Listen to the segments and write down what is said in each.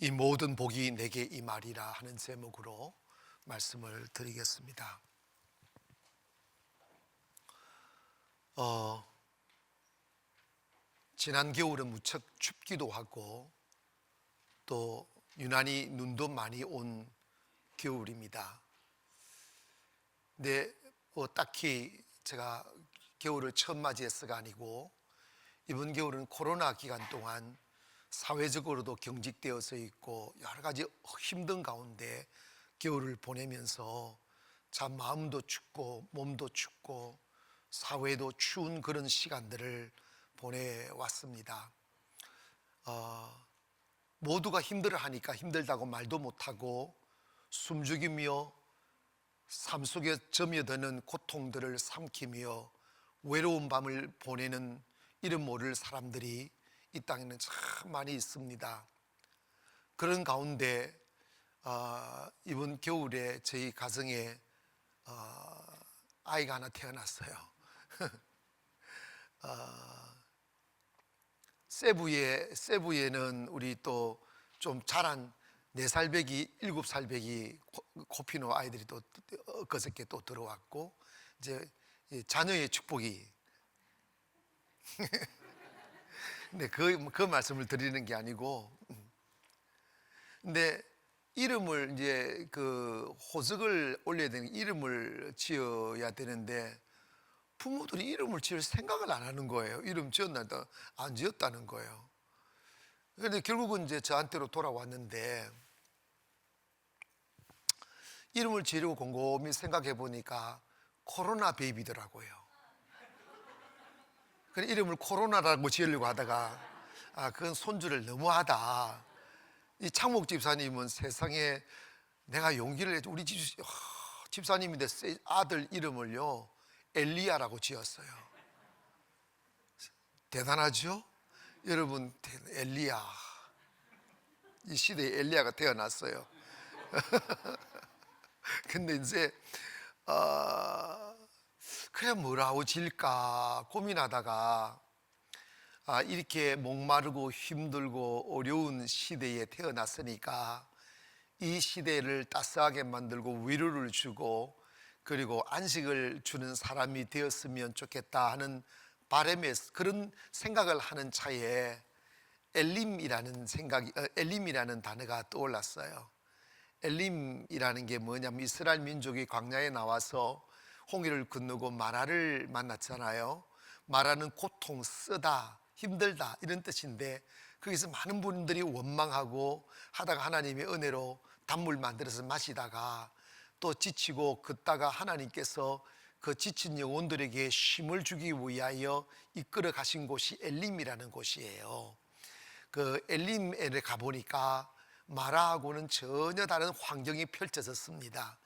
이 모든 복이 내게 임하리라 하는 제목으로 말씀을 드리겠습니다. 지난 겨울은 무척 춥기도 하고 또 유난히 눈도 많이 온 겨울입니다. 근데 딱히 제가 겨울을 처음 맞이했어가 아니고 이번 겨울은 코로나 기간 동안 사회적으로도 경직되어서 있고 여러 가지 힘든 가운데 겨울을 보내면서 참 마음도 춥고 몸도 춥고 사회도 추운 그런 시간들을 보내왔습니다. 모두가 힘들어하니까 힘들다고 말도 못하고 숨죽이며 삶 속에 점여드는 고통들을 삼키며 외로운 밤을 보내는 이름 모를 사람들이 이 땅에는 참 많이 있습니다. 그런 가운데 이번 겨울에 저희 가정에 아이가 하나 태어났어요. 세부에는 우리 또 좀 자란 4살 배기, 7살 배기 코피노 아이들이 또 엊그저께 또 들어왔고, 이제 자녀의 축복이 근데 그 말씀을 드리는 게 아니고, 근데 이름을 이제 호적을 올려야 되는, 이름을 지어야 되는데 부모들이 이름을 지을 생각을 안 하는 거예요. 이름 지었나 안 지었다는 거예요. 그런데 결국은 이제 저한테로 돌아왔는데, 이름을 지으려고 곰곰이 생각해 보니까 코로나 베이비더라고요. 그래서 이름을 코로나라고 지으려고 하다가 그건 손주를 너무하다. 이 창목 집사님은 세상에 내가 용기를 내서 우리 집사님인데 아들 이름을요 엘리야라고 지었어요. 대단하죠? 여러분, 엘리야, 이 시대에 엘리야가 태어났어요. 근데 이제 그래 뭐라고 질까 고민하다가 이렇게 목마르고 힘들고 어려운 시대에 태어났으니까 이 시대를 따스하게 만들고 위로를 주고 그리고 안식을 주는 사람이 되었으면 좋겠다 하는 바람에 그런 생각을 하는 차에 엘림이라는 단어가 떠올랐어요. 엘림이라는 게 뭐냐면 이스라엘 민족이 광야에 나와서 홍해를 건너고 마라를 만났잖아요. 마라는 고통, 쓰다, 힘들다 이런 뜻인데, 거기서 많은 분들이 원망하고 하다가 하나님의 은혜로 단물 만들어서 마시다가 또 지치고 걷다가 하나님께서 그 지친 영혼들에게 쉼을 주기 위하여 이끌어 가신 곳이 엘림이라는 곳이에요. 그 엘림에 가보니까 마라하고는 전혀 다른 환경이 펼쳐졌습니다.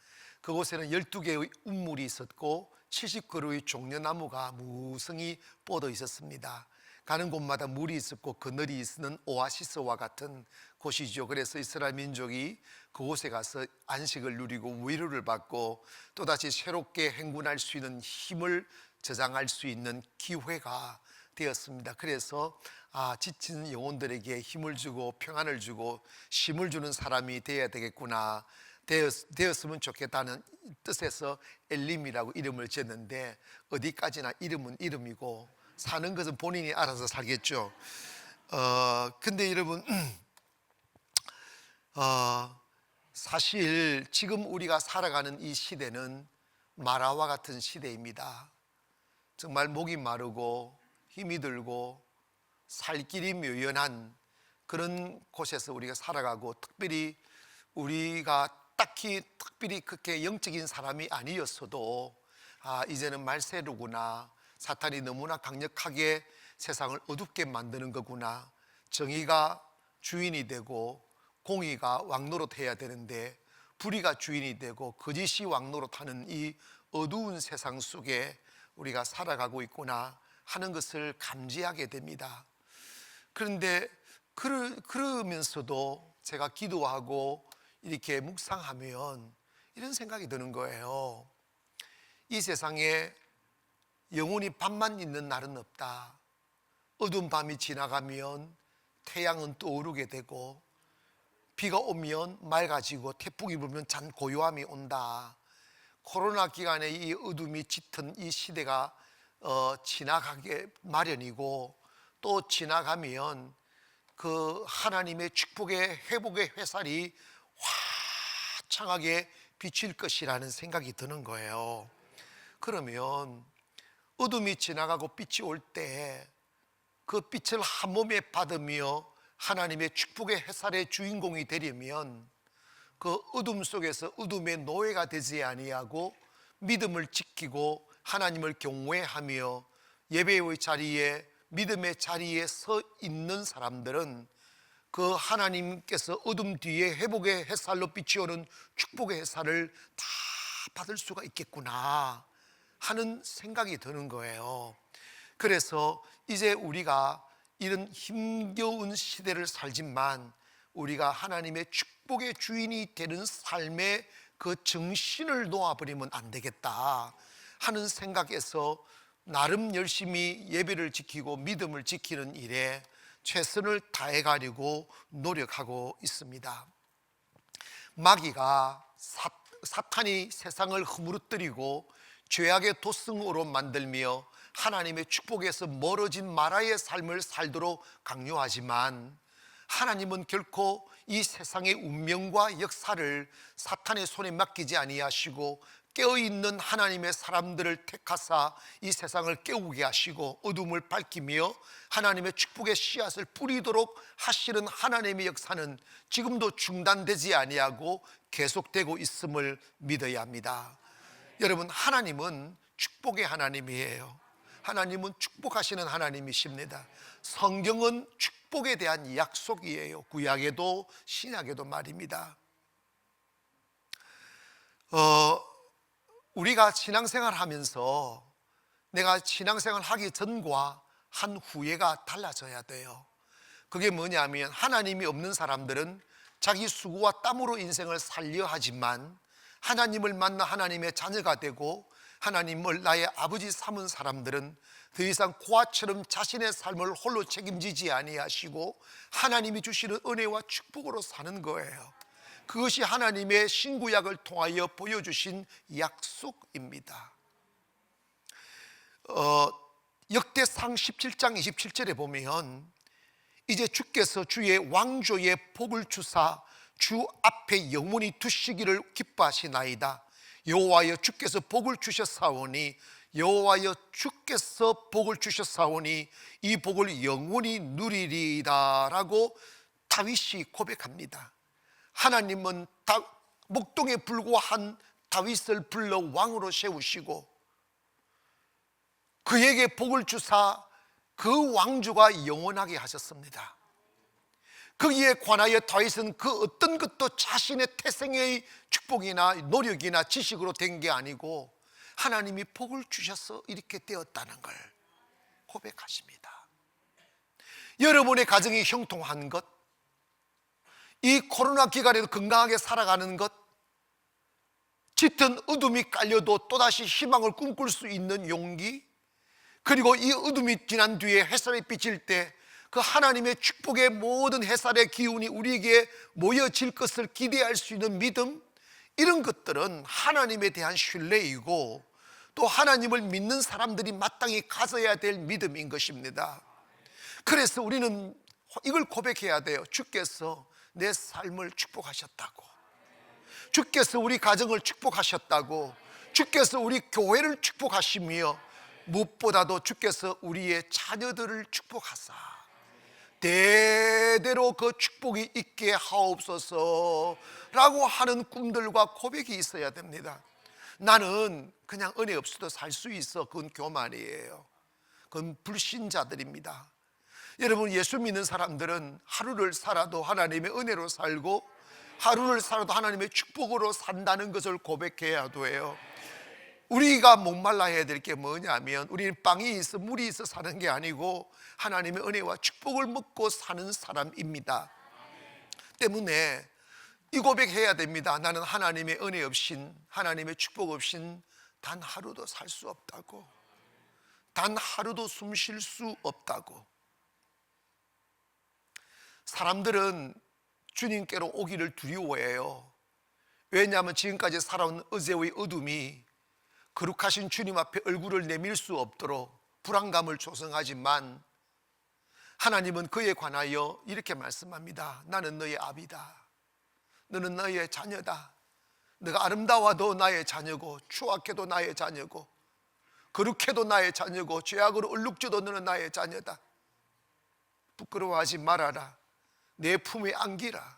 그곳에는 12개의 운물이 있었고 70그루의 종려나무가 무성히 뻗어 있었습니다. 가는 곳마다 물이 있었고 그늘이 있는 오아시스와 같은 곳이죠. 그래서 이스라엘 민족이 그곳에 가서 안식을 누리고 위로를 받고 또다시 새롭게 행군할 수 있는 힘을 저장할 수 있는 기회가 되었습니다. 그래서 지친 영혼들에게 힘을 주고 평안을 주고 쉼을 주는 사람이 되어야 되겠구나, 되었으면 좋겠다는 뜻에서 엘림이라고 이름을 지었는데, 어디까지나 이름은 이름이고 사는 것은 본인이 알아서 살겠죠. 근데 여러분, 사실 지금 우리가 살아가는 이 시대는 마라와 같은 시대입니다. 정말 목이 마르고 힘이 들고 살 길이 묘연한 그런 곳에서 우리가 살아가고, 특별히 우리가 특별히 그렇게 영적인 사람이 아니었어도 이제는 말세로구나, 사탄이 너무나 강력하게 세상을 어둡게 만드는 거구나, 정의가 주인이 되고 공의가 왕노릇해야 되는데 불의가 주인이 되고 거짓이 왕노릇하는 이 어두운 세상 속에 우리가 살아가고 있구나 하는 것을 감지하게 됩니다. 그런데 그러면서도 제가 기도하고 이렇게 묵상하면 이런 생각이 드는 거예요. 이 세상에 영원히 밤만 있는 날은 없다. 어두운 밤이 지나가면 태양은 떠오르게 되고 비가 오면 맑아지고 태풍이 불면 잔 고요함이 온다. 코로나 기간에 이 어둠이 짙은 이 시대가 지나가게 마련이고, 또 지나가면 그 하나님의 축복의 회복의 햇살이 화창하게 비칠 것이라는 생각이 드는 거예요. 그러면 어둠이 지나가고 빛이 올 때 그 빛을 한 몸에 받으며 하나님의 축복의 햇살의 주인공이 되려면 그 어둠 속에서 어둠의 노예가 되지 아니하고 믿음을 지키고 하나님을 경외하며 예배의 자리에, 믿음의 자리에 서 있는 사람들은 그 하나님께서 어둠 뒤에 회복의 햇살로 빛이 오는 축복의 햇살을 다 받을 수가 있겠구나 하는 생각이 드는 거예요. 그래서 이제 우리가 이런 힘겨운 시대를 살지만 우리가 하나님의 축복의 주인이 되는 삶의 그 정신을 놓아버리면 안 되겠다 하는 생각에서 나름 열심히 예배를 지키고 믿음을 지키는 일에 최선을 다해가려고 노력하고 있습니다. 마귀가 사탄이 세상을 허물어뜨리고 죄악의 도성으로 만들며 하나님의 축복에서 멀어진 마라의 삶을 살도록 강요하지만, 하나님은 결코 이 세상의 운명과 역사를 사탄의 손에 맡기지 아니하시고 깨어있는 하나님의 사람들을 택하사 이 세상을 깨우게 하시고 어둠을 밝히며 하나님의 축복의 씨앗을 뿌리도록 하시는 하나님의 역사는 지금도 중단되지 아니하고 계속되고 있음을 믿어야 합니다. 여러분, 하나님은 축복의 하나님이에요. 하나님은 축복하시는 하나님이십니다. 성경은 축복에 대한 약속이에요. 구약에도 신약에도 말입니다. 우리가 신앙생활 하면서 내가 신앙생활 하기 전과 한 후에가 달라져야 돼요. 그게 뭐냐면, 하나님이 없는 사람들은 자기 수고와 땀으로 인생을 살려 하지만 하나님을 만나 하나님의 자녀가 되고 하나님을 나의 아버지 삼은 사람들은 더 이상 고아처럼 자신의 삶을 홀로 책임지지 아니하시고 하나님이 주시는 은혜와 축복으로 사는 거예요. 그것이 하나님의 신구약을 통하여 보여주신 약속입니다. 역대상 17장 27절에 보면, 이제 주께서 주의 왕조의 복을 주사 주 앞에 영원히 두시기를 기뻐하시나이다. 여호와여 주께서 복을 주셨사오니, 여호와여 주께서 복을 주셨사오니 이 복을 영원히 누리리이다 라고 다윗이 고백합니다. 하나님은 목동에 불과한 다윗을 불러 왕으로 세우시고 그에게 복을 주사 그 왕조가 영원하게 하셨습니다. 거기에 관하여 다윗은 그 어떤 것도 자신의 태생의 축복이나 노력이나 지식으로 된 게 아니고 하나님이 복을 주셔서 이렇게 되었다는 걸 고백하십니다. 여러분의 가정이 형통한 것, 이 코로나 기간에도 건강하게 살아가는 것, 짙은 어둠이 깔려도 또다시 희망을 꿈꿀 수 있는 용기, 그리고 이 어둠이 지난 뒤에 햇살이 비칠 때 그 하나님의 축복의 모든 햇살의 기운이 우리에게 모여질 것을 기대할 수 있는 믿음, 이런 것들은 하나님에 대한 신뢰이고 또 하나님을 믿는 사람들이 마땅히 가져야 될 믿음인 것입니다. 그래서 우리는 이걸 고백해야 돼요. 주께서 내 삶을 축복하셨다고, 주께서 우리 가정을 축복하셨다고, 주께서 우리 교회를 축복하시며 무엇보다도 주께서 우리의 자녀들을 축복하사 대대로 그 축복이 있게 하옵소서 라고 하는 꿈들과 고백이 있어야 됩니다. 나는 그냥 은혜 없이도 살 수 있어, 그건 교만이에요. 그건 불신자들입니다. 여러분, 예수 믿는 사람들은 하루를 살아도 하나님의 은혜로 살고 하루를 살아도 하나님의 축복으로 산다는 것을 고백해야 돼요. 우리가 목말라 해야 될 게 뭐냐면, 우리는 빵이 있어 물이 있어 사는 게 아니고 하나님의 은혜와 축복을 먹고 사는 사람입니다. 때문에 이 고백해야 됩니다. 나는 하나님의 은혜 없인, 하나님의 축복 없인 단 하루도 살 수 없다고, 단 하루도 숨 쉴 수 없다고. 사람들은 주님께로 오기를 두려워해요. 왜냐하면 지금까지 살아온 어제의 어둠이 거룩하신 주님 앞에 얼굴을 내밀 수 없도록 불안감을 조성하지만, 하나님은 그에 관하여 이렇게 말씀합니다. 나는 너의 아비다. 너는 너의 자녀다. 너가 아름다워도 나의 자녀고, 추악해도 나의 자녀고, 거룩해도 나의 자녀고, 죄악으로 얼룩져도 너는 나의 자녀다. 부끄러워하지 말아라. 내 품에 안기라.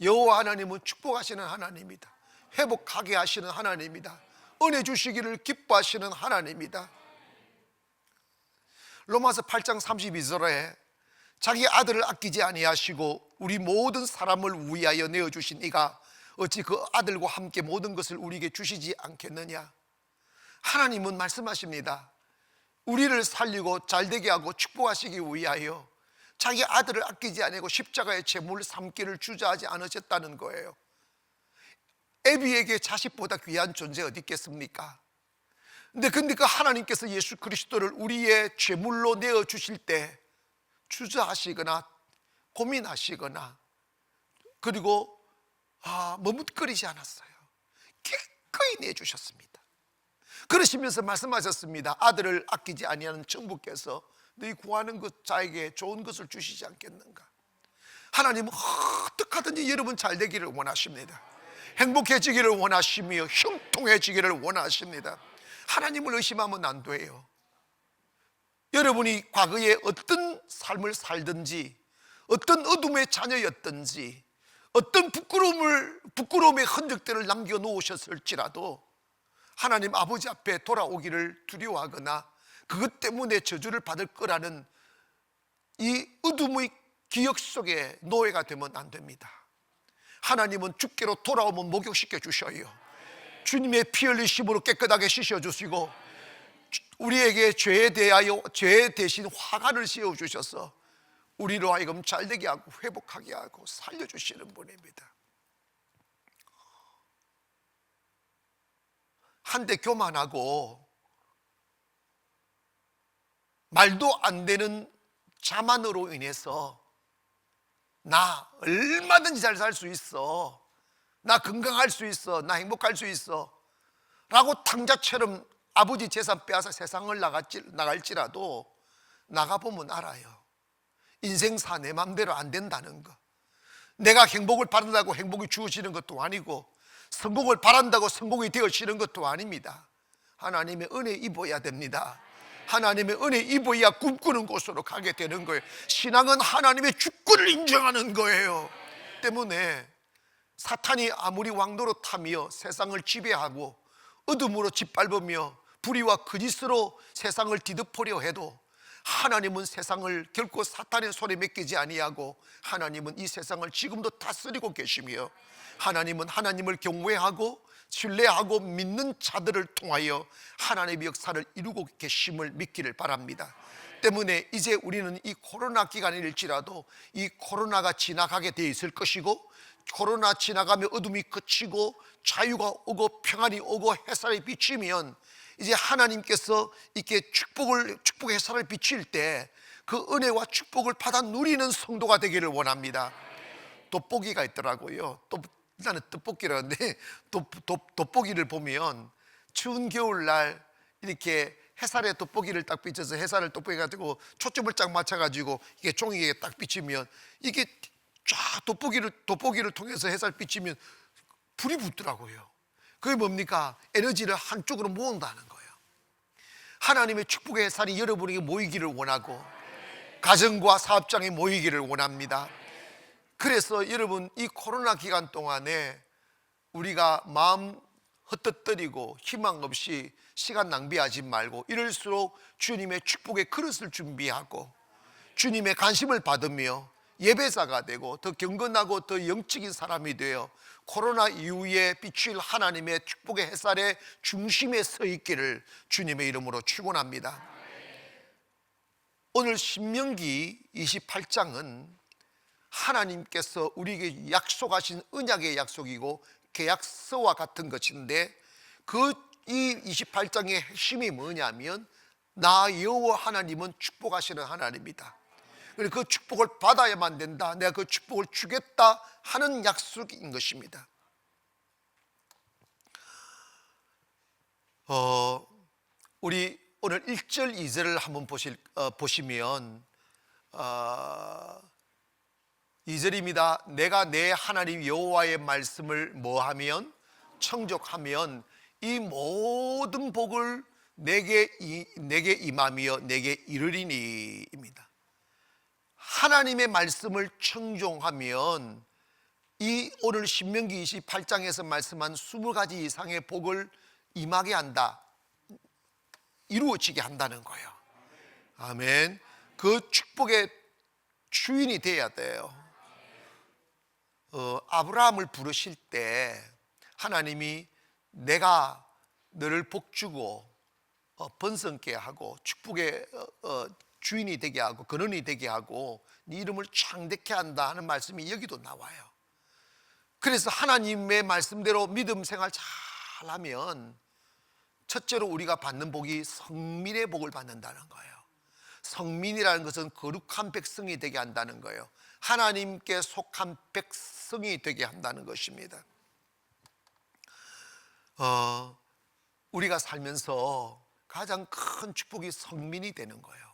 여호와 하나님은 축복하시는 하나님이다. 회복하게 하시는 하나님이다. 은혜 주시기를 기뻐하시는 하나님이다. 로마서 8장 32절에 자기 아들을 아끼지 아니하시고 우리 모든 사람을 위하여 내어주신 이가 어찌 그 아들과 함께 모든 것을 우리에게 주시지 않겠느냐. 하나님은 말씀하십니다. 우리를 살리고 잘되게 하고 축복하시기 위하여 자기 아들을 아끼지 아니하고 십자가의 제물을 삼기를 주저하지 않으셨다는 거예요. 애비에게 자식보다 귀한 존재 어디 있겠습니까? 근데 그 하나님께서 예수 그리스도를 우리의 제물로 내어주실 때 주저하시거나 고민하시거나 그리고 머뭇거리지 않았어요. 기꺼이 내주셨습니다. 그러시면서 말씀하셨습니다. 아들을 아끼지 아니하는 천부께서 너희 구하는 것 자에게 좋은 것을 주시지 않겠는가. 하나님은 어떻게든지 여러분 잘 되기를 원하십니다. 행복해지기를 원하시며 형통해지기를 원하십니다. 하나님을 의심하면 안 돼요. 여러분이 과거에 어떤 삶을 살든지, 어떤 어둠의 자녀였든지, 어떤 부끄러움의 흔적들을 남겨놓으셨을지라도 하나님 아버지 앞에 돌아오기를 두려워하거나 그것 때문에 저주를 받을 거라는 이 어둠의 기억 속에 노예가 되면 안 됩니다. 하나님은 주께로 돌아오면 목욕시켜 주셔요. 주님의 피 흘리심으로 깨끗하게 씻어주시고 우리에게 죄에 대하여 죄 대신 화관을 씌워주셔서 우리로 하여금 잘되게 하고 회복하게 하고 살려주시는 분입니다. 한때 교만하고 말도 안 되는 자만으로 인해서 나 얼마든지 잘 살 수 있어, 나 건강할 수 있어, 나 행복할 수 있어 라고 탕자처럼 아버지 재산 빼앗아 세상을 나갈지라도 나가보면 알아요. 인생사 내 맘대로 안 된다는 거. 내가 행복을 바란다고 행복이 주어지는 것도 아니고 성공을 바란다고 성공이 되어지는 것도 아닙니다. 하나님의 은혜 입어야 됩니다. 하나님의 은혜 입어야 꿈꾸는 곳으로 가게 되는 거예요. 신앙은 하나님의 주권을 인정하는 거예요. 때문에 사탄이 아무리 왕노릇하며 세상을 지배하고 어둠으로 짓밟으며 불의와 거짓으로 세상을 뒤덮으려 해도 하나님은 세상을 결코 사탄의 손에 맡기지 아니하고 하나님은 이 세상을 지금도 다스리고 계시며 하나님은 하나님을 경외하고 신뢰하고 믿는 자들을 통하여 하나님의 역사를 이루고 계심을 믿기를 바랍니다. 때문에 이제 우리는 이 코로나 기간일지라도 이 코로나가 지나가게 돼 있을 것이고 코로나 지나가며 어둠이 그치고 자유가 오고 평안이 오고 햇살이 비치면 이제 하나님께서 이렇게 축복의 햇살을 비칠 때 그 은혜와 축복을 받아 누리는 성도가 되기를 원합니다. 돋보기가 있더라고요. 나는 떡볶이를 하는데 돋보기를 보면 추운 겨울날 이렇게 햇살에 돋보기를 딱 비춰서 햇살을 돋보기 가지고 초점을 딱 맞춰가지고 이게 종이에 딱 비치면 이게 쫙 돋보기를 통해서 햇살 비치면 불이 붙더라고요. 그게 뭡니까? 에너지를 한쪽으로 모은다는 거예요. 하나님의 축복의 햇살이 여러분에게 모이기를 원하고 가정과 사업장에 모이기를 원합니다. 그래서 여러분 이 코로나 기간 동안에 우리가 마음 헛헛거리고 희망 없이 시간 낭비하지 말고 이럴수록 주님의 축복의 그릇을 준비하고 주님의 관심을 받으며 예배자가 되고 더 경건하고 더 영적인 사람이 되어 코로나 이후에 비칠 하나님의 축복의 햇살의 중심에 서 있기를 주님의 이름으로 축원합니다. 오늘 신명기 28장은 하나님께서 우리에게 약속하신 언약의 약속이고 계약서와 같은 것인데 이 28장의 핵심이 뭐냐면 나 여호와 하나님은 축복하시는 하나님이다. 그 축복을 받아야만 된다, 내가 그 축복을 주겠다 하는 약속인 것입니다. 우리 오늘 1절 2절을 한번 보시면 2절입니다. 내가 내 하나님 여호와의 말씀을 뭐하면 청족하면 이 모든 복을 내게 임하며 내게 이르리니입니다. 하나님의 말씀을 청종하면 이 오늘 신명기 28장에서 말씀한 20가지 이상의 복을 임하게 한다, 이루어지게 한다는 거예요. 아멘. 그 축복의 주인이 돼야 돼요. 아브라함을 부르실 때 하나님이 내가 너를 복주고 번성케 하고 축복의 주인이 되게 하고 근원이 되게 하고 네 이름을 창대케 한다 하는 말씀이 여기도 나와요. 그래서 하나님의 말씀대로 믿음 생활 잘하면 첫째로 우리가 받는 복이 성민의 복을 받는다는 거예요. 성민이라는 것은 거룩한 백성이 되게 한다는 거예요. 하나님께 속한 백성이 되게 한다는 것입니다. 우리가 살면서 가장 큰 축복이 성민이 되는 거예요.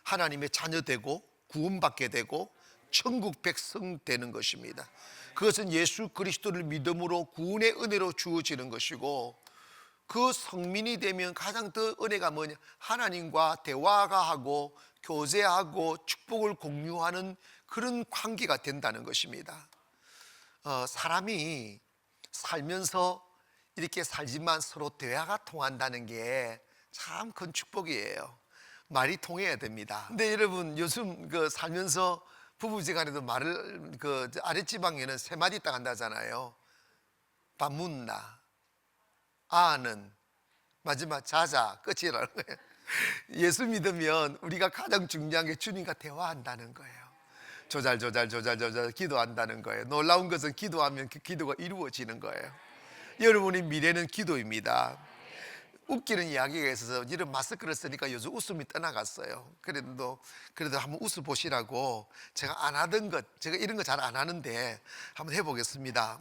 하나님의 자녀 되고 구원받게 되고 천국 백성 되는 것입니다. 그것은 예수 그리스도를 믿음으로 구원의 은혜로 주어지는 것이고, 그 성민이 되면 가장 더 은혜가 뭐냐, 하나님과 대화가 하고 교제하고 축복을 공유하는 그런 관계가 된다는 것입니다. 사람이 살면서 이렇게 살지만 서로 대화가 통한다는 게 참 큰 축복이에요. 말이 통해야 됩니다. 근데 여러분, 요즘 살면서 부부지간에도 말을 아랫지방에는 세 마디 딱 한다잖아요. 밥 묻나, 아는, 마지막 자자, 끝이라는 거예요. 예수 믿으면 우리가 가장 중요한 게 주님과 대화한다는 거예요. 조잘 기도한다는 거예요. 놀라운 것은 기도하면 그 기도가 이루어지는 거예요. 여러분의 미래는 기도입니다. 웃기는 이야기가 있어서 이런 마스크를 쓰니까 요즘 웃음이 떠나갔어요. 그래도 한번 웃어보시라고 제가 안 하던 것, 제가 이런 거 잘 안 하는데 한번 해보겠습니다.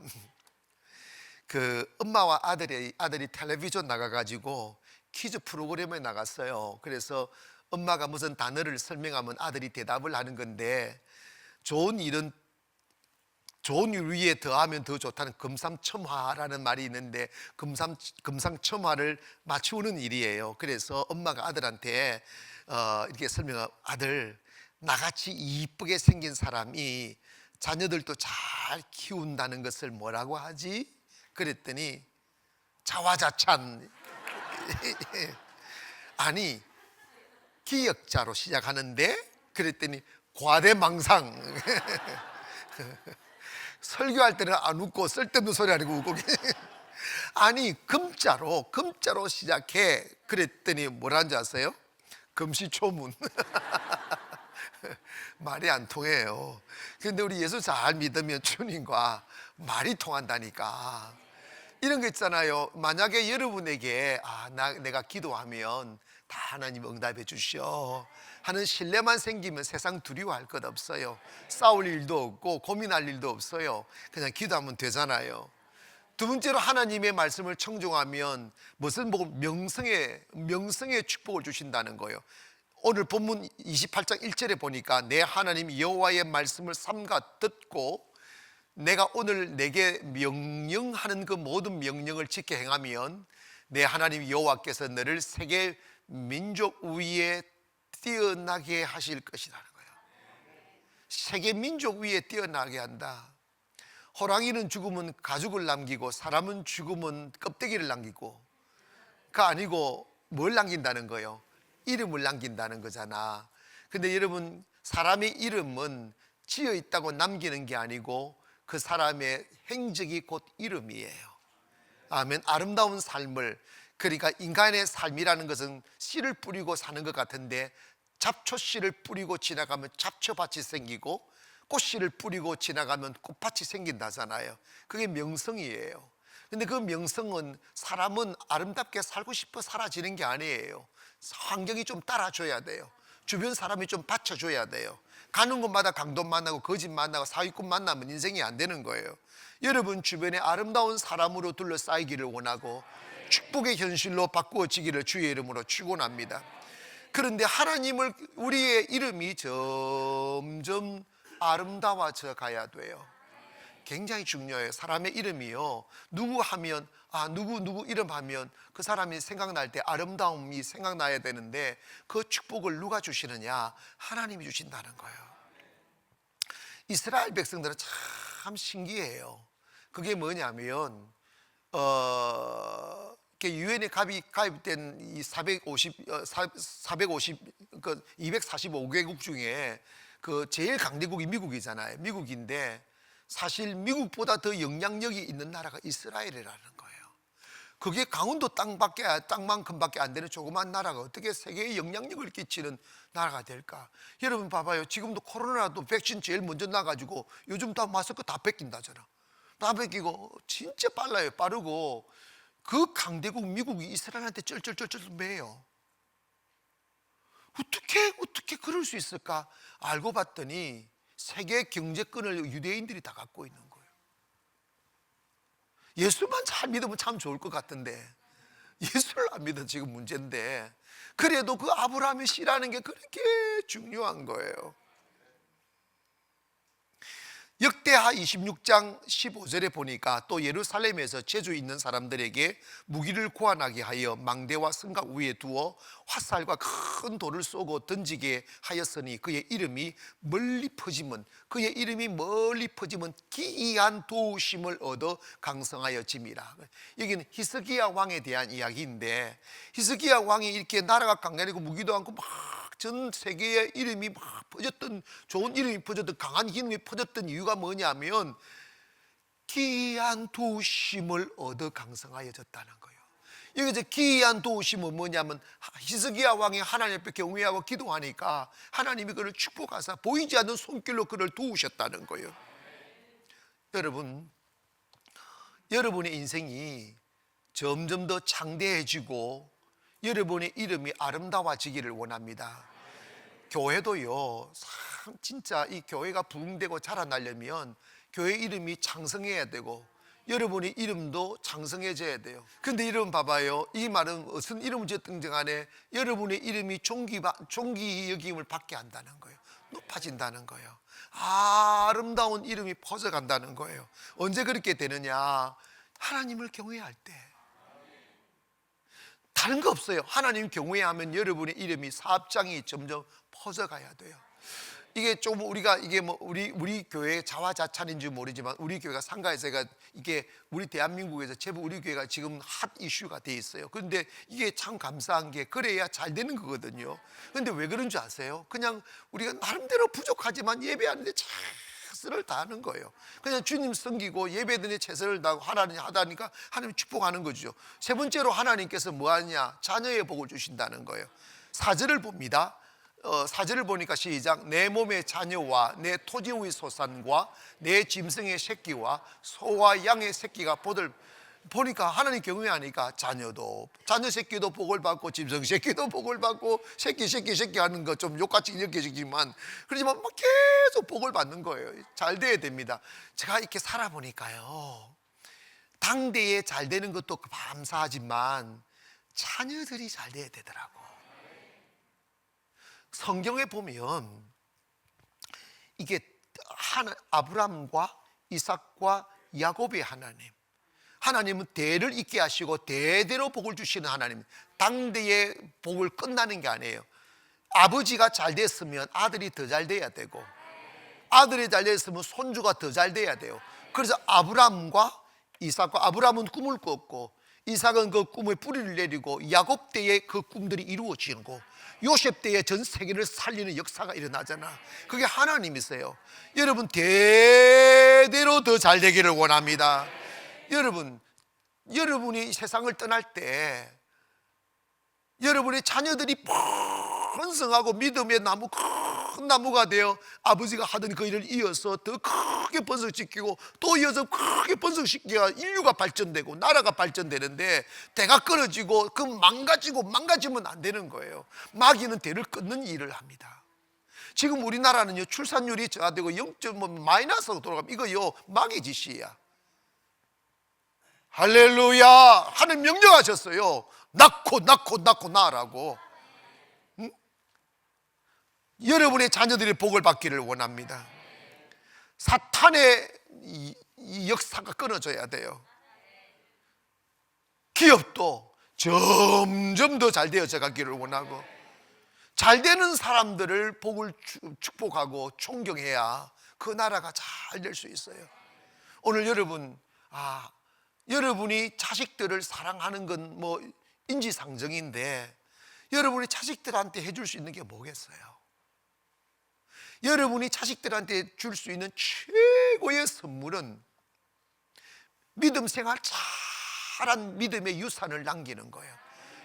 엄마와 아들이 텔레비전 나가가지고 퀴즈 프로그램에 나갔어요. 그래서 엄마가 무슨 단어를 설명하면 아들이 대답을 하는 건데, 좋은 일은 좋은 일 위에 더하면 더 좋다는 금상첨화라는 말이 있는데, 금상첨화를 맞추는 일이에요. 그래서 엄마가 아들한테 이렇게 설명하고, 아들, 나같이 이쁘게 생긴 사람이 자녀들도 잘 키운다는 것을 뭐라고 하지? 그랬더니 자화자찬. 아니, 기역자로 시작하는데, 그랬더니 과대망상. 설교할 때는 안 웃고 쓸데없는 소리 하고 웃고. 아니, 금자로 시작해. 그랬더니 뭐라는 줄 아세요? 금시초문. 말이 안 통해요. 그런데 우리 예수 잘 믿으면 주님과 말이 통한다니까. 이런 거 있잖아요. 만약에 여러분에게 내가 기도하면 다 하나님 응답해 주시오 하는 신뢰만 생기면 세상 두려워할 것 없어요. 싸울 일도 없고 고민할 일도 없어요. 그냥 기도하면 되잖아요. 두 번째로 하나님의 말씀을 청종하면 무슨 복? 명성의 축복을 주신다는 거예요. 오늘 본문 28장 1절에 보니까 내 하나님 여호와의 말씀을 삼가 듣고 내가 오늘 내게 명령하는 그 모든 명령을 지켜 행하면 내 하나님 여호와께서 너를 세계 민족 위에 뛰어나게 하실 것이라는 거예요. 세계 민족 위에 뛰어나게 한다. 호랑이는 죽으면 가죽을 남기고 사람은 죽으면 껍데기를 남기고, 그가 아니고 뭘 남긴다는 거예요? 이름을 남긴다는 거잖아. 근데 여러분, 사람의 이름은 지어 있다고 남기는 게 아니고 그 사람의 행적이 곧 이름이에요. 아멘. 아름다운 삶을, 그러니까 인간의 삶이라는 것은 씨를 뿌리고 사는 것 같은데, 잡초씨를 뿌리고 지나가면 잡초밭이 생기고 꽃씨를 뿌리고 지나가면 꽃밭이 생긴다잖아요. 그게 명성이에요. 근데 그 명성은 사람은 아름답게 살고 싶어 사라지는 게 아니에요. 환경이 좀 따라줘야 돼요. 주변 사람이 좀 받쳐줘야 돼요. 가는 곳마다 강도 만나고 거짓 만나고 사기꾼 만나면 인생이 안 되는 거예요. 여러분 주변에 아름다운 사람으로 둘러싸이기를 원하고 축복의 현실로 바꾸어지기를 주의 이름으로 축원합니다. 그런데 하나님을, 우리의 이름이 점점 아름다워져 가야 돼요. 굉장히 중요해요. 사람의 이름이요, 누구 하면 누구 이름 하면 그 사람이 생각날 때 아름다움이 생각나야 되는데, 그 축복을 누가 주시느냐? 하나님이 주신다는 거예요. 이스라엘 백성들은 참 신기해요. 그게 뭐냐면 유엔에 가입된 이 245개국 중에 그 제일 강대국이 미국이잖아요. 미국인데 사실 미국보다 더 영향력이 있는 나라가 이스라엘이라는 거예요. 그게 강원도 땅만큼밖에 안 되는 조그만 나라가 어떻게 세계에 영향력을 끼치는 나라가 될까? 여러분 봐봐요. 지금도 코로나도 백신 제일 먼저 나가지고 요즘 다 마스크 다 뺏긴다잖아. 다 뺏기고 진짜 빨라요. 빠르고 그 강대국 미국이 이스라엘한테 쩔쩔쩔쩔 매요. 어떻게 그럴 수 있을까? 알고 봤더니 세계 경제권을 유대인들이 다 갖고 있는 거예요. 예수만 잘 믿으면 참 좋을 것 같은데 예수를 안 믿어 지금 문제인데, 그래도 그 아브라함의 씨라는 게 그렇게 중요한 거예요. 역대하 26장 15절에 보니까 또 예루살렘에서 재주 있는 사람들에게 무기를 고안하게 하여 망대와 성곽 위에 두어 화살과 큰 돌을 쏘고 던지게 하였으니 그의 이름이 멀리 퍼지면 기이한 도우심을 얻어 강성하여짐이라. 여기는 히스기야 왕에 대한 이야기인데, 히스기야 왕이 이렇게 나라가 강렬하고 무기도 않고 막 전 세계에 이름이 막 퍼졌던, 좋은 이름이 퍼졌던, 강한 힘이 퍼졌던 이유가 뭐냐면 기이한 도우심을 얻어 강성하여졌다는 거예요. 여기서 기이한 도우심은 뭐냐면 히스기야 왕이 하나님 앞에 경외하고 기도하니까 하나님이 그를 축복하사 보이지 않는 손길로 그를 도우셨다는 거예요. 여러분의 인생이 점점 더 창대해지고 여러분의 이름이 아름다워지기를 원합니다. 교회도요, 참 진짜 이 교회가 부흥되고 자라나려면 교회 이름이 창성해야 되고 여러분의 이름도 창성해져야 돼요. 근데 여러분 봐봐요. 이 말은 무슨 이름을 지었든 간에 여러분의 이름이 존귀 여김을 받게 한다는 거예요. 높아진다는 거예요. 아름다운 이름이 퍼져간다는 거예요. 언제 그렇게 되느냐? 하나님을 경외할 때. 다른 거 없어요. 하나님 경외하면 여러분의 이름이 사업장이 점점 퍼져가야 돼요. 이게 좀 우리 교회 자화자찬인지 모르지만 우리 교회가 상가에서가 이게 우리 대한민국에서 제법 우리 교회가 지금 핫 이슈가 돼 있어요. 그런데 이게 참 감사한 게 그래야 잘 되는 거거든요. 그런데 왜 그런 줄 아세요? 그냥 우리가 나름대로 부족하지만 예배하는데 최선을 다하는 거예요. 그냥 주님 섬기고 예배드리는 최선을 다하고 하나님 하다니까 하나님 축복하는 거죠. 세 번째로 하나님께서 뭐 하냐? 자녀의 복을 주신다는 거예요. 4절을 봅니다. 4절을 보니까 시작. 내 몸의 자녀와 내 토지 위의 소산과 내 짐승의 새끼와 소와 양의 새끼가 복을 보니까 하나님 경외하니까 자녀 새끼도 복을 받고 짐승 새끼도 복을 받고 새끼 하는 거 좀 욕같이 느껴지지만 그렇지만 막 계속 복을 받는 거예요. 잘 돼야 됩니다. 제가 이렇게 살아보니까요, 당대에 잘 되는 것도 감사하지만 자녀들이 잘 돼야 되더라고. 성경에 보면 이게 아브람과 이삭과 야곱의 하나님은 대를 잇게 하시고 대대로 복을 주시는 하나님. 당대의 복을 끝나는 게 아니에요. 아버지가 잘 됐으면 아들이 더 잘 돼야 되고 아들이 잘 됐으면 손주가 더 잘 돼야 돼요. 그래서 아브람과 이삭과, 아브람은 꿈을 꿨고 이삭은 그 꿈의 뿌리를 내리고 야곱 때에 그 꿈들이 이루어지고 요셉 때에 전 세계를 살리는 역사가 일어나잖아. 그게 하나님이세요. 여러분 대대로 더 잘 되기를 원합니다. 여러분이 세상을 떠날 때 여러분의 자녀들이 번성하고 믿음의 나무, 큰 나무가 되어 아버지가 하던 그 일을 이어서 더 크게 번성시키고 또 이어서 크게 번성시키가 인류가 발전되고 나라가 발전되는데 대가 끊어지고 망가지면 안 되는 거예요. 마귀는 대를 끊는 일을 합니다. 지금 우리나라는요 출산율이 저하되고 0. 마이너스로 돌아가면 이거요 마귀 짓이야. 할렐루야. 하나님 명령하셨어요. 낳고 낳으라고. 응? 여러분의 자녀들이 복을 받기를 원합니다. 사탄의 이 역사가 끊어져야 돼요. 기업도 점점 더 잘 되어져 가기를 원하고, 잘 되는 사람들을 복을 축복하고 존경해야 그 나라가 잘 될 수 있어요. 오늘 여러분, 여러분이 자식들을 사랑하는 건 뭐 인지상정인데, 여러분이 자식들한테 해줄 수 있는 게 뭐겠어요? 여러분이 자식들한테 줄 수 있는 최고의 선물은 믿음 생활 잘한 믿음의 유산을 남기는 거예요.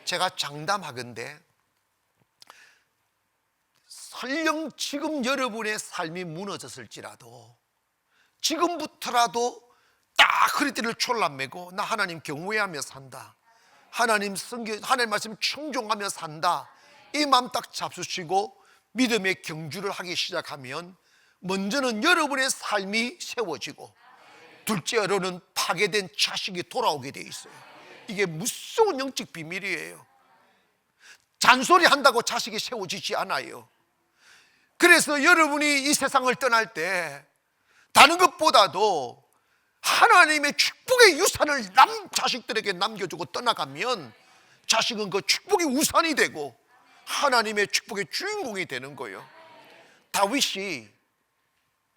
제가 장담하건대 설령 지금 여러분의 삶이 무너졌을지라도 지금부터라도 딱 허리띠를 졸라매고 나 하나님 경외하며 산다, 하나님 말씀 충종하며 산다, 이 마음 딱 잡수시고 믿음의 경주를 하기 시작하면 먼저는 여러분의 삶이 세워지고 둘째로는 파괴된 자식이 돌아오게 돼 있어요. 이게 무서운 영적 비밀이에요. 잔소리 한다고 자식이 세워지지 않아요. 그래서 여러분이 이 세상을 떠날 때 다른 것보다도 하나님의 축복의 유산을 자식들에게 남겨주고 떠나가면 자식은 그 축복의 우산이 되고 하나님의 축복의 주인공이 되는 거예요. 다윗이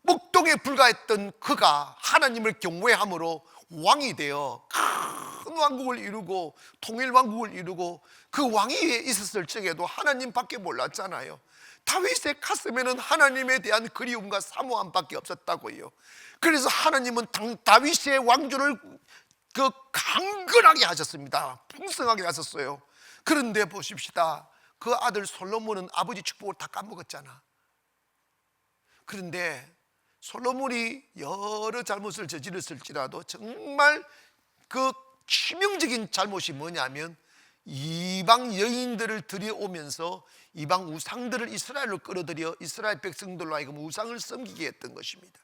목동에 불과했던 그가 하나님을 경외함으로 왕이 되어 큰 왕국을 이루고 통일왕국을 이루고, 그 왕위에 있었을 적에도 하나님밖에 몰랐잖아요. 다윗의 가슴에는 하나님에 대한 그리움과 사모함밖에 없었다고요. 그래서 하나님은 다윗의 왕조를 강건하게 하셨습니다. 풍성하게 하셨어요. 그런데 보십시다, 그 아들 솔로몬은 아버지 축복을 다 까먹었잖아. 그런데 솔로몬이 여러 잘못을 저질렀을지라도 정말 그 치명적인 잘못이 뭐냐면 이방 여인들을 들여오면서 이방 우상들을 이스라엘로 끌어들여 이스라엘 백성들로 하여금 우상을 섬기게 했던 것입니다.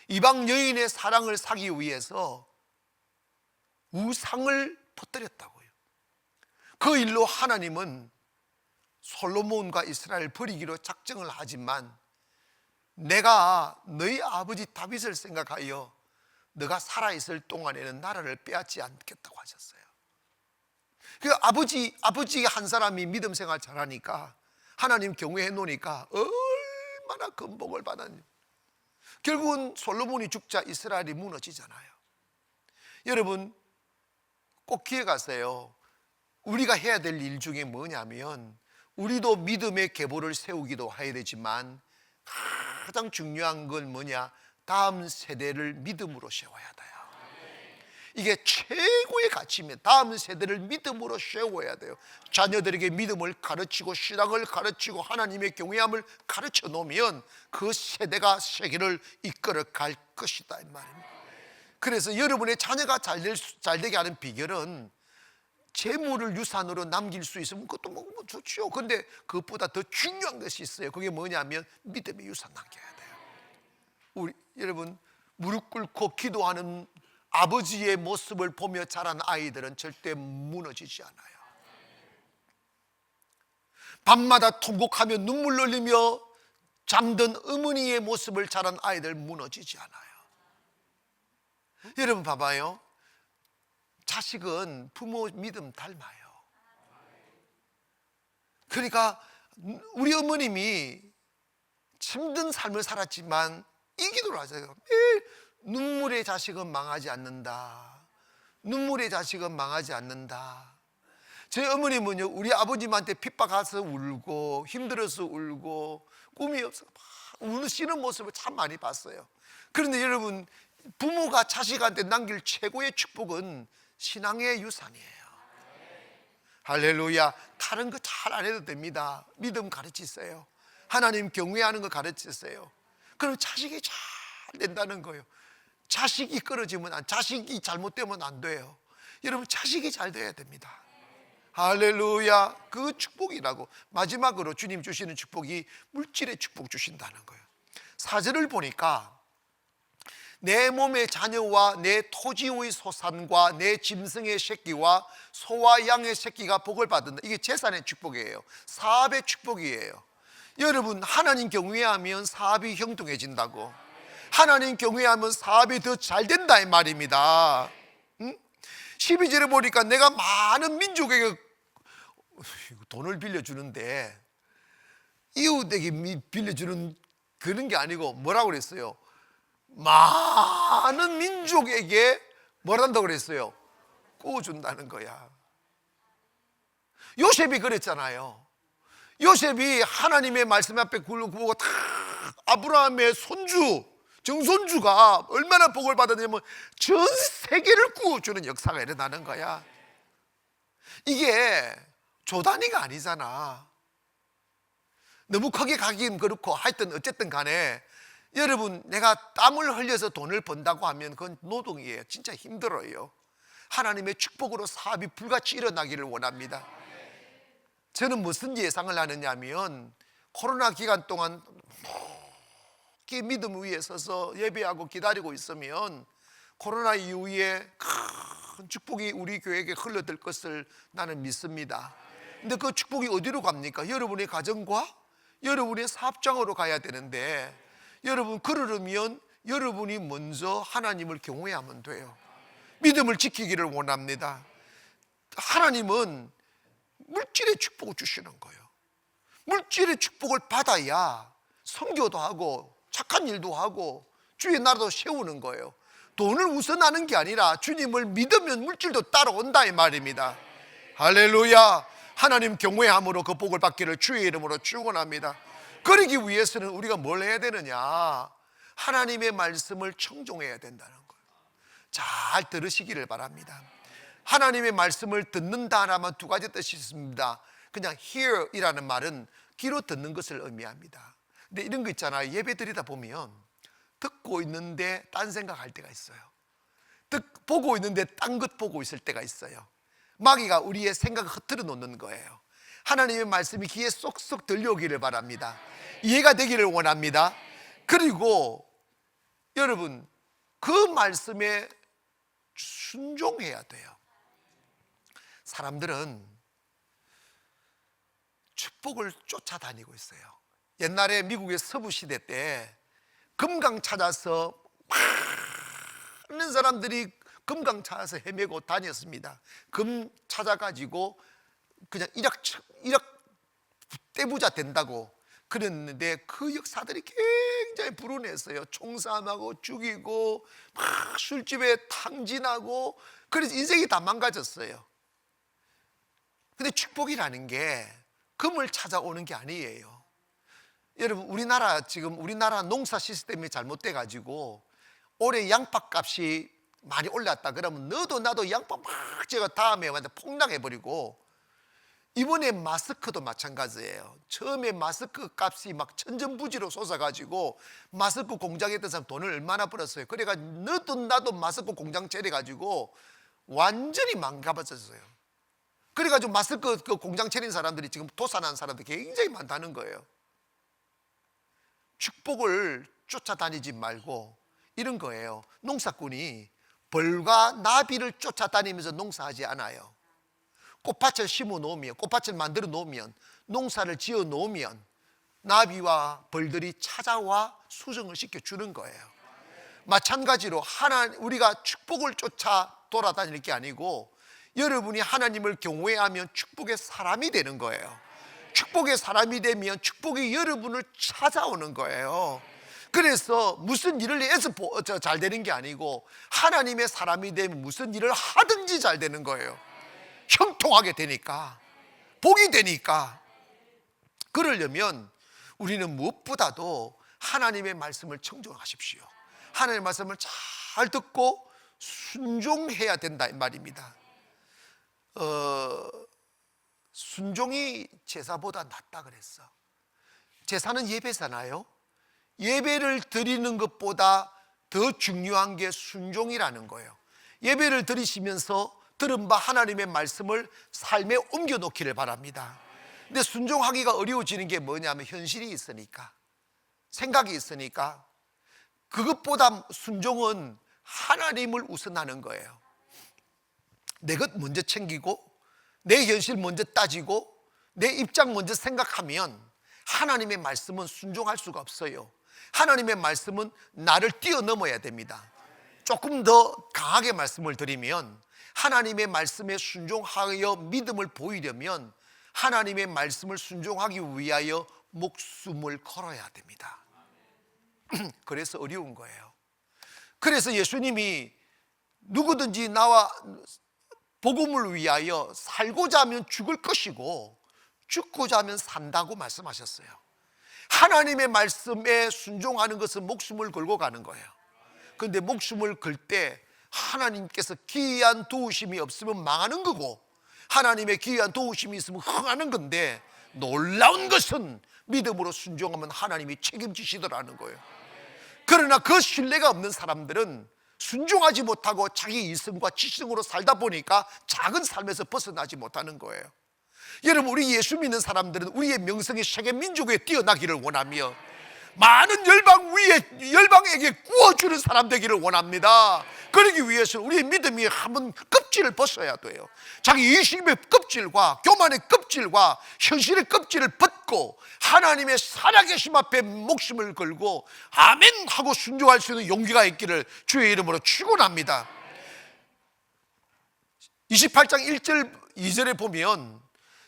이방 여인의 사랑을 사기 위해서 우상을 퍼뜨렸다고요. 그 일로 하나님은 솔로몬과 이스라엘을 버리기로 작정을 하지만 내가 너희 아버지 다윗을 생각하여 너가 살아있을 동안에는 나라를 빼앗지 않겠다고 하셨어요. 그 아버지 한 사람이 믿음 생활 잘하니까 하나님 경외해 놓으니까 얼마나 건복을 받았니. 결국은 솔로몬이 죽자 이스라엘이 무너지잖아요. 여러분 꼭 기억하세요. 우리가 해야 될 일 중에 뭐냐면 우리도 믿음의 계보를 세우기도 해야 되지만 가장 중요한 건 뭐냐? 다음 세대를 믿음으로 세워야 돼요. 이게 최고의 가치입니다. 다음 세대를 믿음으로 세워야 돼요. 자녀들에게 믿음을 가르치고 신앙을 가르치고 하나님의 경외함을 가르쳐 놓으면 그 세대가 세계를 이끌어 갈 것이다 이 말입니다. 그래서 여러분의 자녀가 잘 되게 하는 비결은 재물을 유산으로 남길 수 있으면 그것도 뭐 좋죠. 그런데 그것보다 더 중요한 것이 있어요. 그게 뭐냐면 믿음의 유산 남겨야 돼요. 여러분 무릎 꿇고 기도하는 아버지의 모습을 보며 자란 아이들은 절대 무너지지 않아요. 밤마다 통곡하며 눈물 흘리며 잠든 어머니의 모습을 자란 아이들 무너지지 않아요. 여러분 봐봐요. 자식은 부모 믿음 닮아요. 그러니까 우리 어머님이 힘든 삶을 살았지만 이 기도를 하세요. 매일 눈물의 자식은 망하지 않는다. 눈물의 자식은 망하지 않는다. 저희 어머님은요, 우리 아버님한테 핍박해서 울고 힘들어서 울고 꿈이 없어서 막 우시는 모습을 참 많이 봤어요. 그런데 여러분, 부모가 자식한테 남길 최고의 축복은 신앙의 유산이에요. 할렐루야. 다른 거 잘 안 해도 됩니다. 믿음 가르치세요. 하나님 경외하는 거 가르치세요. 그럼 자식이 잘 된다는 거예요. 자식이 끊어지면 자식이 잘못되면 안 돼요. 여러분 자식이 잘 돼야 됩니다. 할렐루야. 그 축복이라고. 마지막으로 주님 주시는 축복이 물질의 축복 주신다는 거예요. 사절을 보니까 내 몸의 자녀와 내 토지의 소산과 내 짐승의 새끼와 소와 양의 새끼가 복을 받는다. 이게 재산의 축복이에요. 사업의 축복이에요. 여러분, 하나님 경외하면 사업이 형통해진다고. 하나님 경외하면 사업이 더 잘 된다 이 말입니다. 12절에 보니까 내가 많은 민족에게 돈을 빌려주는데, 이웃에게 빌려주는 그런 게 아니고 뭐라고 그랬어요? 많은 민족에게 뭘 한다고 그랬어요? 꾸준다는 거야. 요셉이 그랬잖아요. 요셉이 하나님의 말씀 앞에 굴고 다 아브라함의 손주, 정손주가 얼마나 복을 받았냐면 전 세계를 구워주는 역사가 일어나는 거야. 이게 조단위가 아니잖아. 너무 크게 가긴 그렇고, 하여튼 어쨌든 간에 여러분, 내가 땀을 흘려서 돈을 번다고 하면 그건 노동이에요. 진짜 힘들어요. 하나님의 축복으로 사업이 불같이 일어나기를 원합니다. 저는 무슨 예상을 하느냐 하면, 코로나 기간 동안 깊이 믿음 위에 서서 예배하고 기다리고 있으면 코로나 이후에 큰 축복이 우리 교회에게 흘러들 것을 나는 믿습니다. 근데 그 축복이 어디로 갑니까? 여러분의 가정과 여러분의 사업장으로 가야 되는데, 여러분 그러려면 여러분이 먼저 하나님을 경외하면 돼요. 믿음을 지키기를 원합니다. 하나님은 물질의 축복을 주시는 거예요. 물질의 축복을 받아야 선교도 하고 착한 일도 하고 주의 나라도 세우는 거예요. 돈을 우선하는 게 아니라 주님을 믿으면 물질도 따라온다 이 말입니다. 할렐루야. 하나님 경외함으로 그 복을 받기를 주의 이름으로 축원합니다. 그러기 위해서는 우리가 뭘 해야 되느냐? 하나님의 말씀을 청종해야 된다는 거예요. 잘 들으시기를 바랍니다. 하나님의 말씀을 듣는다 하면 두 가지 뜻이 있습니다. 그냥 hear 이라는 말은 귀로 듣는 것을 의미합니다. 근데 이런 거 있잖아요. 예배 드리다 보면 듣고 있는데 딴 생각할 때가 있어요. 보고 있는데 딴 것 보고 있을 때가 있어요. 마귀가 우리의 생각을 흐트러 놓는 거예요. 하나님의 말씀이 귀에 쏙쏙 들려오기를 바랍니다. 이해가 되기를 원합니다. 그리고 여러분, 그 말씀에 순종해야 돼요. 사람들은 축복을 쫓아다니고 있어요. 옛날에 미국의 서부 시대 때 금강 찾아서 많은 사람들이 금강 찾아서 헤매고 다녔습니다. 금 찾아가지고 그냥 일약 떼부자 된다고 그랬는데, 그 역사들이 굉장히 불운했어요. 총싸움하고 죽이고 막 술집에 탕진하고, 그래서 인생이 다 망가졌어요. 근데 축복이라는 게 금을 찾아오는 게 아니에요. 여러분, 우리나라 농사 시스템이 잘못돼 가지고 올해 양파값이 많이 올랐다 그러면 너도 나도 양파 막 제가 다음에 완전 폭락해 버리고, 이번에 마스크도 마찬가지예요. 처음에 마스크 값이 막 천정부지로 솟아가지고 마스크 공장에 있던 사람 돈을 얼마나 벌었어요. 그래가지고 너도 나도 마스크 공장 차려가지고 완전히 망가졌어요. 그래가지고 마스크 그 공장 차린 사람들이 지금 도산한 사람들이 굉장히 많다는 거예요. 축복을 쫓아다니지 말고 이런 거예요. 농사꾼이 벌과 나비를 쫓아다니면서 농사하지 않아요. 꽃밭을 심어 놓으면, 꽃밭을 만들어 놓으면, 농사를 지어 놓으면 나비와 벌들이 찾아와 수정을 시켜주는 거예요. 마찬가지로 우리가 축복을 쫓아 돌아다닐 게 아니고, 여러분이 하나님을 경외하면 축복의 사람이 되는 거예요. 축복의 사람이 되면 축복이 여러분을 찾아오는 거예요. 그래서 무슨 일을 해서 잘 되는 게 아니고, 하나님의 사람이 되면 무슨 일을 하든지 잘 되는 거예요. 형통하게 되니까, 복이 되니까. 그러려면 우리는 무엇보다도 하나님의 말씀을 청종하십시오. 하나님의 말씀을 잘 듣고 순종해야 된다 이 말입니다. 순종이 제사보다 낫다 그랬어. 제사는 예배잖아요. 예배를 드리는 것보다 더 중요한 게 순종이라는 거예요. 예배를 드리시면서 들은 바 하나님의 말씀을 삶에 옮겨놓기를 바랍니다. 근데 순종하기가 어려워지는 게 뭐냐면 현실이 있으니까, 생각이 있으니까. 그것보다 순종은 하나님을 우선하는 거예요. 내 것 먼저 챙기고 내 현실 먼저 따지고 내 입장 먼저 생각하면 하나님의 말씀은 순종할 수가 없어요. 하나님의 말씀은 나를 뛰어넘어야 됩니다. 조금 더 강하게 말씀을 드리면, 하나님의 말씀에 순종하여 믿음을 보이려면 하나님의 말씀을 순종하기 위하여 목숨을 걸어야 됩니다. 그래서 어려운 거예요. 그래서 예수님이 누구든지 나와 복음을 위하여 살고자 하면 죽을 것이고 죽고자 하면 산다고 말씀하셨어요. 하나님의 말씀에 순종하는 것은 목숨을 걸고 가는 거예요. 그런데 목숨을 걸 때 하나님께서 기이한 도우심이 없으면 망하는 거고, 하나님의 기이한 도우심이 있으면 흥하는 건데, 놀라운 것은 믿음으로 순종하면 하나님이 책임지시더라는 거예요. 그러나 그 신뢰가 없는 사람들은 순종하지 못하고 자기 이성과 지성으로 살다 보니까 작은 삶에서 벗어나지 못하는 거예요. 여러분, 우리 예수 믿는 사람들은 우리의 명성이 세계 민족에 뛰어나기를 원하며 많은 열방에게 구워주는 사람 되기를 원합니다. 그러기 위해서는 우리의 믿음이 한번 껍질을 벗어야 돼요. 자기 이심의 껍질과 교만의 껍질과 현실의 껍질을 벗고 하나님의 살아계심 앞에 목숨을 걸고 아멘 하고 순종할 수 있는 용기가 있기를 주의 이름으로 축원합니다. 28장 1절 2절에 보면,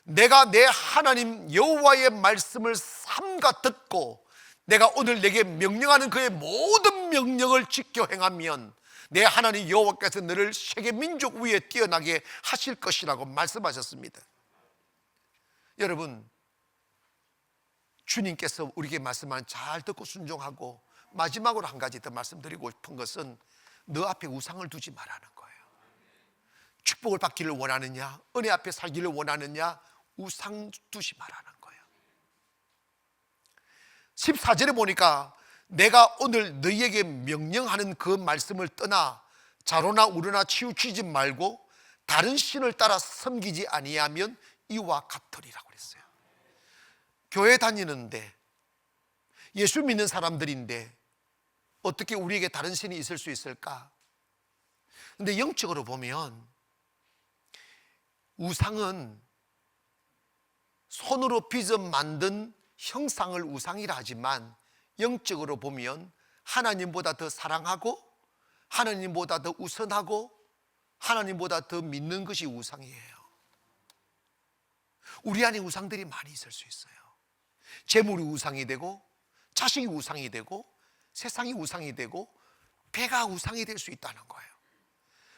내가 내 하나님 여호와의 말씀을 삼가 듣고 내가 오늘 내게 명령하는 그의 모든 명령을 지켜 행하면 내 하나님 여호와께서 너를 세계 민족 위에 뛰어나게 하실 것이라고 말씀하셨습니다. 여러분, 주님께서 우리에게 말씀한 잘 듣고 순종하고, 마지막으로 한 가지 더 말씀드리고 싶은 것은 너 앞에 우상을 두지 말라는 거예요. 축복을 받기를 원하느냐, 은혜 앞에 살기를 원하느냐, 우상 두지 말라는 거예요. 14절에 보니까 내가 오늘 너희에게 명령하는 그 말씀을 떠나 자로나 우로나 치우치지 말고 다른 신을 따라 섬기지 아니하면 이와 같으리라고 그랬어요. 교회 다니는데 예수 믿는 사람들인데 어떻게 우리에게 다른 신이 있을 수 있을까? 근데 영적으로 보면 우상은 손으로 빚어 만든 형상을 우상이라 하지만 영적으로 보면 하나님보다 더 사랑하고 하나님보다 더 우선하고 하나님보다 더 믿는 것이 우상이에요. 우리 안에 우상들이 많이 있을 수 있어요. 재물이 우상이 되고 자식이 우상이 되고 세상이 우상이 되고 배가 우상이 될 수 있다는 거예요.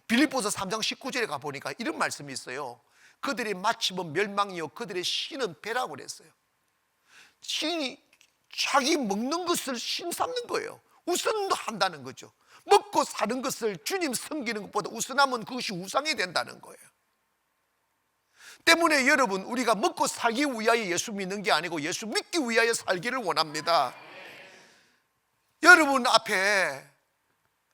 빌립보서 3장 19절에 가보니까 이런 말씀이 있어요. 그들의 마침은 멸망이요 그들의 신은 배라고 그랬어요. 신이 자기 먹는 것을 신 삼는 거예요. 우선도 한다는 거죠. 먹고 사는 것을 주님 섬기는 것보다 우선하면 그것이 우상이 된다는 거예요. 때문에 여러분, 우리가 먹고 살기 위하여 예수 믿는 게 아니고 예수 믿기 위하여 살기를 원합니다. 여러분 앞에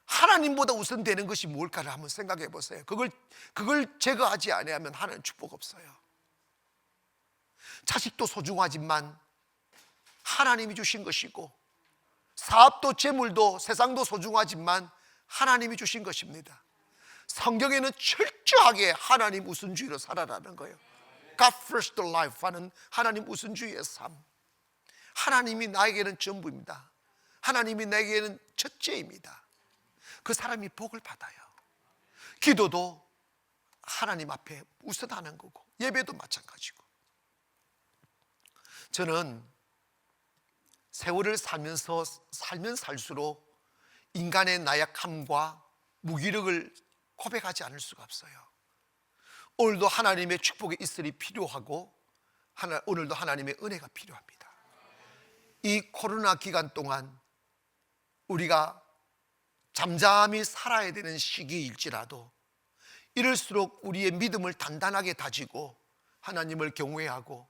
하나님보다 우선되는 것이 뭘까를 한번 생각해 보세요. 그걸 제거하지 아니하면 하나님 축복 없어요. 자식도 소중하지만 하나님이 주신 것이고, 사업도 재물도 세상도 소중하지만 하나님이 주신 것입니다. 성경에는 철저하게 하나님 우선주의로 살아라는 거예요. God first life 하는 하나님 우선주의의 삶. 하나님이 나에게는 전부입니다. 하나님이 나에게는 첫째입니다. 그 사람이 복을 받아요. 기도도 하나님 앞에 우선하는 거고 예배도 마찬가지고. 저는 세월을 살면 살수록 인간의 나약함과 무기력을 고백하지 않을 수가 없어요. 오늘도 하나님의 축복이 있으리 필요하고 오늘도 하나님의 은혜가 필요합니다. 이 코로나 기간 동안 우리가 잠잠히 살아야 되는 시기일지라도 이럴수록 우리의 믿음을 단단하게 다지고 하나님을 경외하고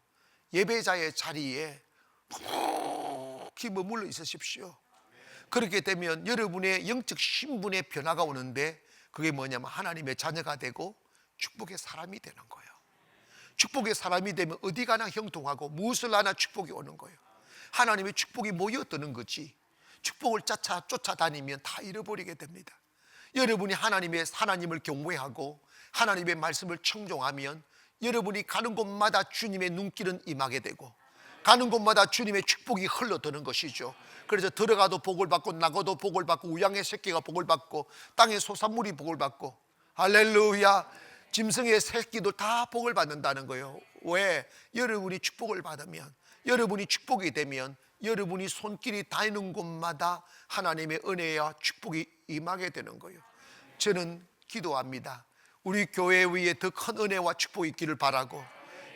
예배자의 자리에 푹 머물러 있으십시오. 그렇게 되면 여러분의 영적 신분의 변화가 오는데, 그게 뭐냐면 하나님의 자녀가 되고 축복의 사람이 되는 거예요. 축복의 사람이 되면 어디 가나 형통하고 무엇을 하나 축복이 오는 거예요. 하나님의 축복이 모여드는 거지, 축복을 쫓아다니면 다 잃어버리게 됩니다. 여러분이 하나님을 경외하고 하나님의 말씀을 청종하면 여러분이 가는 곳마다 주님의 눈길은 임하게 되고 가는 곳마다 주님의 축복이 흘러드는 것이죠. 그래서 들어가도 복을 받고 나가도 복을 받고 우양의 새끼가 복을 받고 땅의 소산물이 복을 받고, 할렐루야, 짐승의 새끼도 다 복을 받는다는 거예요. 왜? 여러분이 축복을 받으면, 여러분이 축복이 되면 여러분이 손길이 닿는 곳마다 하나님의 은혜와 축복이 임하게 되는 거예요. 저는 기도합니다. 우리 교회 위에 더 큰 은혜와 축복이 있기를 바라고,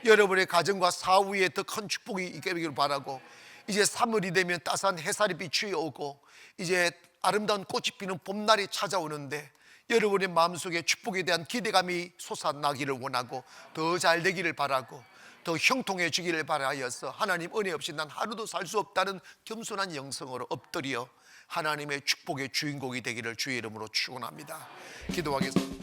여러분의 가정과 사업 위에 더 큰 축복이 있기를 바라고, 이제 3월이 되면 따스한 햇살이 비추어 오고 이제 아름다운 꽃이 피는 봄날이 찾아오는데 여러분의 마음속에 축복에 대한 기대감이 솟아나기를 원하고 더 잘 되기를 바라고 더 형통해지기를 바라여서, 하나님 은혜 없이 난 하루도 살 수 없다는 겸손한 영성으로 엎드려 하나님의 축복의 주인공이 되기를 주의 이름으로 축원합니다. 기도하겠습니다.